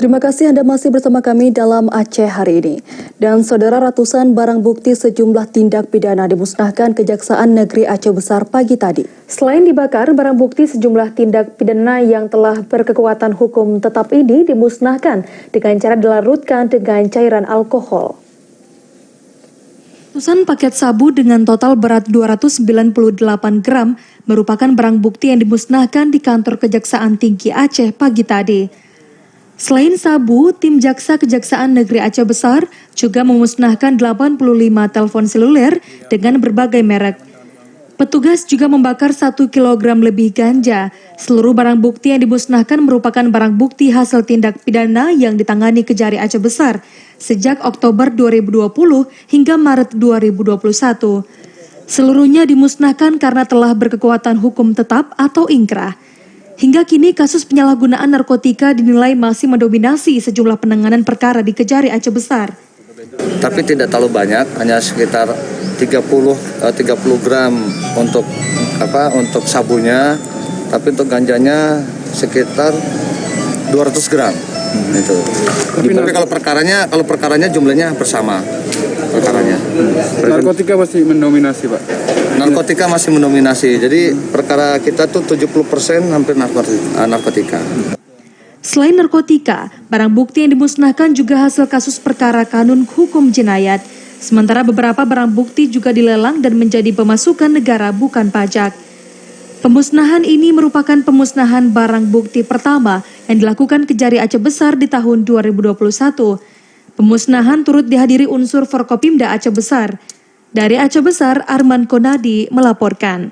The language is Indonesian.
Terima kasih Anda masih bersama kami dalam Aceh hari ini. Dan saudara, ratusan barang bukti sejumlah tindak pidana dimusnahkan Kejaksaan Negeri Aceh Besar pagi tadi. Selain dibakar, barang bukti sejumlah tindak pidana yang telah berkekuatan hukum tetap ini dimusnahkan dengan cara dilarutkan dengan cairan alkohol. Ratusan paket sabu dengan total berat 298 gram merupakan barang bukti yang dimusnahkan di kantor Kejaksaan Tinggi Aceh pagi tadi. Selain sabu, tim jaksa Kejaksaan Negeri Aceh Besar juga memusnahkan 85 telepon seluler dengan berbagai merek. Petugas juga membakar 1 kilogram lebih ganja. Seluruh barang bukti yang dimusnahkan merupakan barang bukti hasil tindak pidana yang ditangani Kejari Aceh Besar sejak Oktober 2020 hingga Maret 2021. Seluruhnya dimusnahkan karena telah berkekuatan hukum tetap atau ingkrah. Hingga kini kasus penyalahgunaan narkotika dinilai masih mendominasi sejumlah penanganan perkara di Kejari Aceh Besar. Tapi tidak terlalu banyak, hanya sekitar 30 gram untuk sabunya, tapi untuk ganjanya sekitar 200 gram. Itu. Tapi kalau perkaranya jumlahnya bersama perkaranya. Narkotika masih mendominasi, Pak. Narkotika masih mendominasi. Jadi perkara kita tuh 70% hampir narkotika. Selain narkotika, barang bukti yang dimusnahkan juga hasil kasus perkara kanun hukum jenayat. Sementara beberapa barang bukti juga dilelang dan menjadi pemasukan negara bukan pajak. Pemusnahan ini merupakan pemusnahan barang bukti pertama yang dilakukan Kejari Aceh Besar di tahun 2021. Pemusnahan turut dihadiri unsur Forkopimda Aceh Besar. Dari Aceh Besar, Arman Konadi melaporkan.